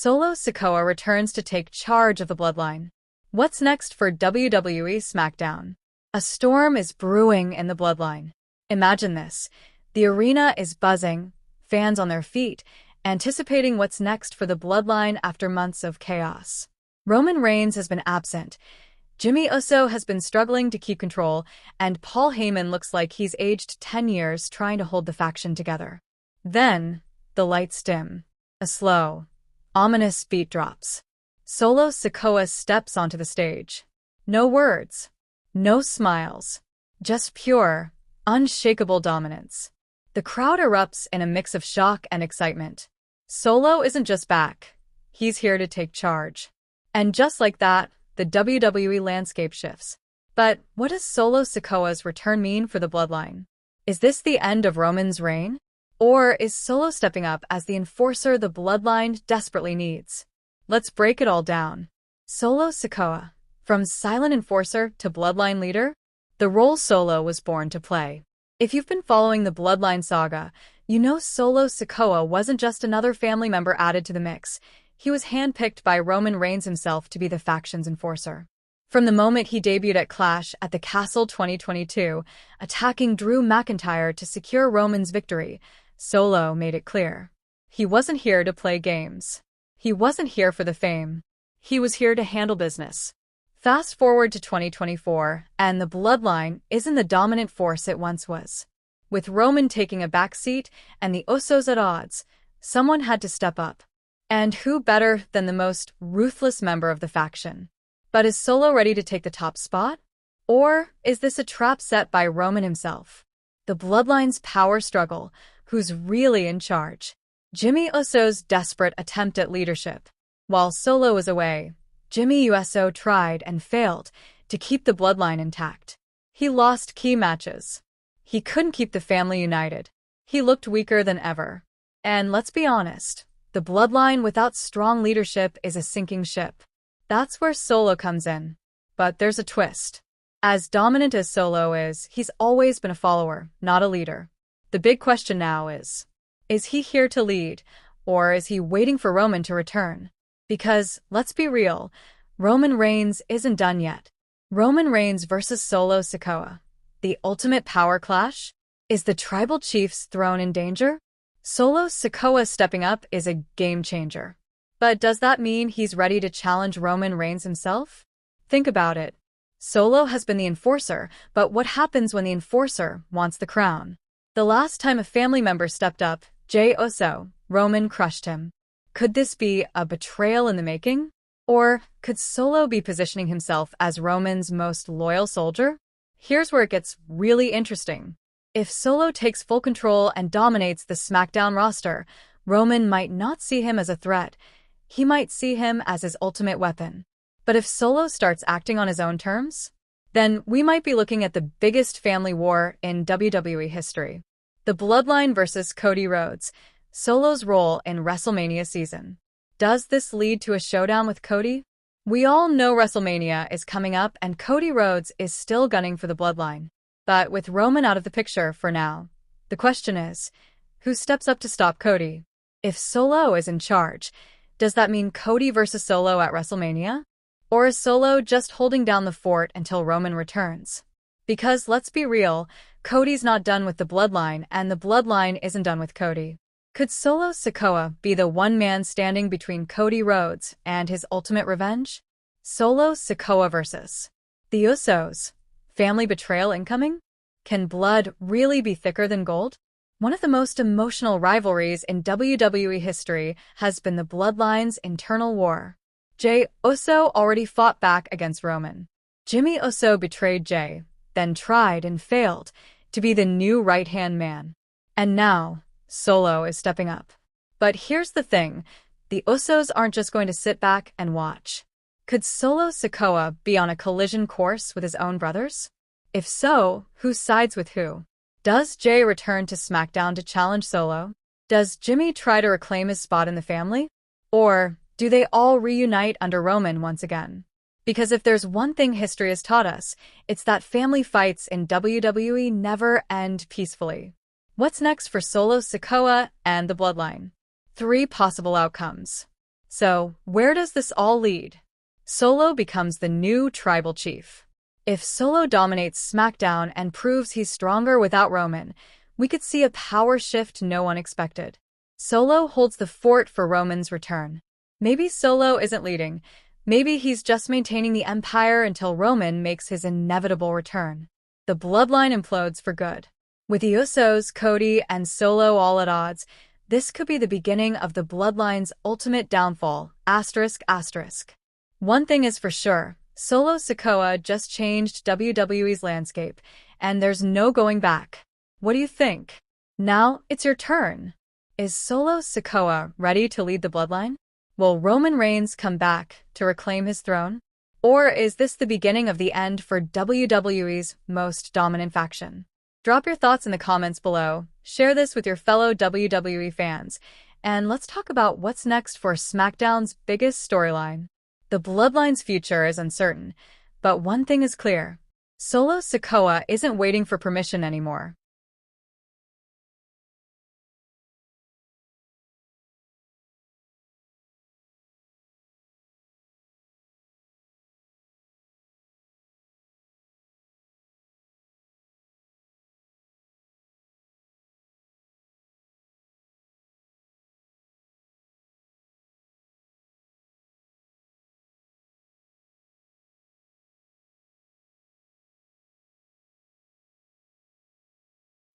Solo Sikoa returns to take charge of the Bloodline. What's next for WWE SmackDown? A storm is brewing in the Bloodline. Imagine this. The arena is buzzing, fans on their feet, anticipating what's next for the Bloodline after months of chaos. Roman Reigns has been absent. Jimmy Uso has been struggling to keep control, and Paul Heyman looks like he's aged 10 years trying to hold the faction together. Then, the lights dim. A slow, ominous beat drops. Solo Sikoa steps onto the stage. No words. No smiles. Just pure, unshakable dominance. The crowd erupts in a mix of shock and excitement. Solo isn't just back. He's here to take charge. And just like that, the WWE landscape shifts. But what does Solo Sikoa's return mean for the Bloodline? Is this the end of Roman's reign? Or is Solo stepping up as the enforcer the Bloodline desperately needs? Let's break it all down. Solo Sikoa. From silent enforcer to Bloodline leader, the role Solo was born to play. If you've been following the Bloodline saga, you know Solo Sikoa wasn't just another family member added to the mix. He was handpicked by Roman Reigns himself to be the faction's enforcer. From the moment he debuted at Clash at the Castle 2022, attacking Drew McIntyre to secure Roman's victory, Solo made it clear. He wasn't here to play games. He wasn't here for the fame. He was here to handle business. Fast forward to 2024, and the Bloodline isn't the dominant force it once was. With Roman taking a backseat and the Usos at odds, someone had to step up. And who better than the most ruthless member of the faction? But is Solo ready to take the top spot? Or is this a trap set by Roman himself? The Bloodline's power struggle, who's really in charge? Jimmy Uso's desperate attempt at leadership. While Solo was away, Jimmy Uso tried and failed to keep the Bloodline intact. He lost key matches. He couldn't keep the family united. He looked weaker than ever. And let's be honest, the Bloodline without strong leadership is a sinking ship. That's where Solo comes in. But there's a twist. As dominant as Solo is, he's always been a follower, not a leader. The big question now is he here to lead, or is he waiting for Roman to return? Because, let's be real, Roman Reigns isn't done yet. Roman Reigns versus Solo Sikoa. The ultimate power clash? Is the tribal chief's throne in danger? Solo Sikoa stepping up is a game changer. But does that mean he's ready to challenge Roman Reigns himself? Think about it. Solo has been the enforcer, but what happens when the enforcer wants the crown? The last time a family member stepped up, Jey Uso, Roman crushed him. Could this be a betrayal in the making? Or could Solo be positioning himself as Roman's most loyal soldier? Here's where it gets really interesting. If Solo takes full control and dominates the SmackDown roster, Roman might not see him as a threat. He might see him as his ultimate weapon. But if Solo starts acting on his own terms, then we might be looking at the biggest family war in WWE history. The Bloodline versus Cody Rhodes, Solo's role in WrestleMania season. Does this lead to a showdown with Cody? We all know WrestleMania is coming up and Cody Rhodes is still gunning for the Bloodline. But with Roman out of the picture for now, the question is, who steps up to stop Cody? If Solo is in charge, does that mean Cody versus Solo at WrestleMania? Or is Solo just holding down the fort until Roman returns? Because let's be real, Cody's not done with the Bloodline and the Bloodline isn't done with Cody. Could Solo Sikoa be the one man standing between Cody Rhodes and his ultimate revenge? Solo Sikoa versus the Usos. Family betrayal incoming? Can blood really be thicker than gold? One of the most emotional rivalries in WWE history has been the Bloodline's internal war. Jey Uso already fought back against Roman. Jimmy Uso betrayed Jey, then tried and failed to be the new right-hand man. And now, Solo is stepping up. But here's the thing, the Usos aren't just going to sit back and watch. Could Solo Sikoa be on a collision course with his own brothers? If so, who sides with who? Does Jey return to SmackDown to challenge Solo? Does Jimmy try to reclaim his spot in the family? Or do they all reunite under Roman once again? Because if there's one thing history has taught us, it's that family fights in WWE never end peacefully. What's next for Solo Sikoa and the Bloodline? 3 possible outcomes. So, where does this all lead? Solo becomes the new tribal chief. If Solo dominates SmackDown and proves he's stronger without Roman, we could see a power shift no one expected. Solo holds the fort for Roman's return. Maybe Solo isn't leading. Maybe he's just maintaining the empire until Roman makes his inevitable return. The bloodline implodes for good. With the Usos, Cody, and Solo all at odds, this could be the beginning of the bloodline's ultimate downfall, ***. One thing is for sure, Solo Sikoa just changed WWE's landscape, and there's no going back. What do you think? Now, it's your turn. Is Solo Sikoa ready to lead the bloodline? Will Roman Reigns come back to reclaim his throne? Or is this the beginning of the end for WWE's most dominant faction? Drop your thoughts in the comments below, share this with your fellow WWE fans, and let's talk about what's next for SmackDown's biggest storyline. The Bloodline's future is uncertain, but one thing is clear. Solo Sikoa isn't waiting for permission anymore.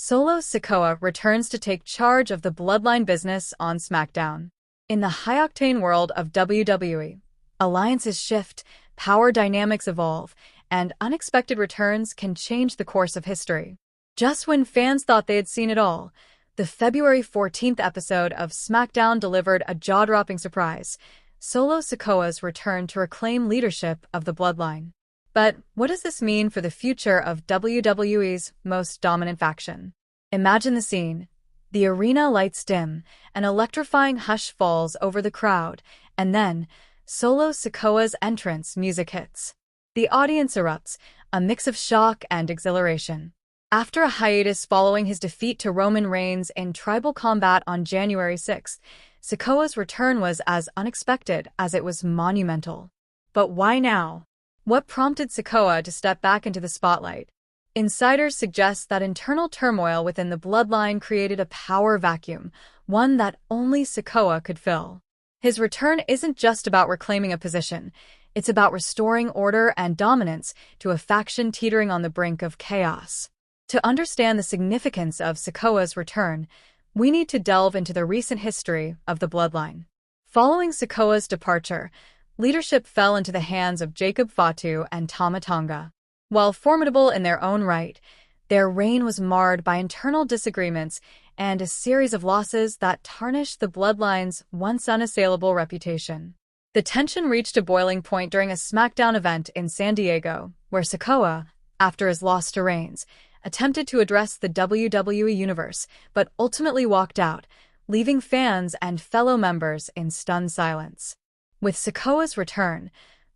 Solo Sikoa returns to take charge of the Bloodline business on SmackDown. In the high-octane world of WWE, alliances shift, power dynamics evolve, and unexpected returns can change the course of history. Just when fans thought they had seen it all, the February 14th episode of SmackDown delivered a jaw-dropping surprise: Solo Sikoa's return to reclaim leadership of the Bloodline. But what does this mean for the future of WWE's most dominant faction? Imagine the scene. The arena lights dim, an electrifying hush falls over the crowd, and then Solo Sikoa's entrance music hits. The audience erupts, a mix of shock and exhilaration. After a hiatus following his defeat to Roman Reigns in tribal combat on January 6th, Sikoa's return was as unexpected as it was monumental. But why now? What prompted Sikoa to step back into the spotlight? Insiders suggest that internal turmoil within the Bloodline created a power vacuum, one that only Sikoa could fill. His return isn't just about reclaiming a position, it's about restoring order and dominance to a faction teetering on the brink of chaos. To understand the significance of Sikoa's return, we need to delve into the recent history of the Bloodline. Following Sikoa's departure, leadership fell into the hands of Jacob Fatu and Tama Tonga. While formidable in their own right, their reign was marred by internal disagreements and a series of losses that tarnished the Bloodline's once unassailable reputation. The tension reached a boiling point during a SmackDown event in San Diego, where Sikoa, after his loss to Reigns, attempted to address the WWE Universe, but ultimately walked out, leaving fans and fellow members in stunned silence. With Sikoa's return,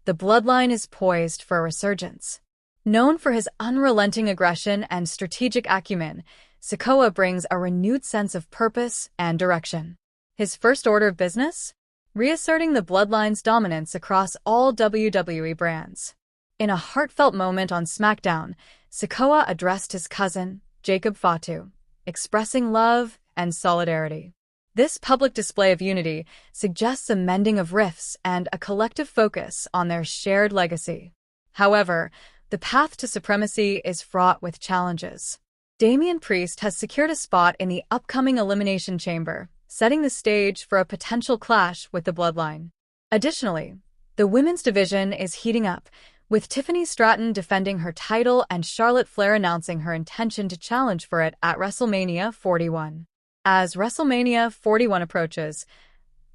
the Bloodline is poised for a resurgence. Known for his unrelenting aggression and strategic acumen, Sikoa brings a renewed sense of purpose and direction. His first order of business? Reasserting the Bloodline's dominance across all WWE brands. In a heartfelt moment on SmackDown, Sikoa addressed his cousin, Jacob Fatu, expressing love and solidarity. This public display of unity suggests a mending of rifts and a collective focus on their shared legacy. However, the path to supremacy is fraught with challenges. Damian Priest has secured a spot in the upcoming Elimination Chamber, setting the stage for a potential clash with the Bloodline. Additionally, the women's division is heating up, with Tiffany Stratton defending her title and Charlotte Flair announcing her intention to challenge for it at WrestleMania 41. As WrestleMania 41 approaches,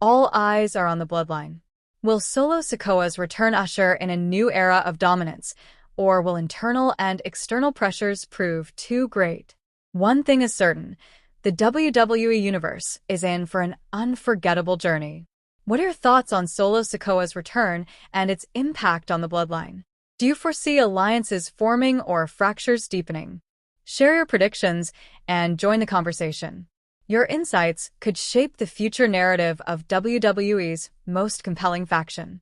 all eyes are on the Bloodline. Will Solo Sikoa's return usher in a new era of dominance, or will internal and external pressures prove too great? One thing is certain: the WWE Universe is in for an unforgettable journey. What are your thoughts on Solo Sikoa's return and its impact on the Bloodline? Do you foresee alliances forming or fractures deepening? Share your predictions and join the conversation. Your insights could shape the future narrative of WWE's most compelling faction.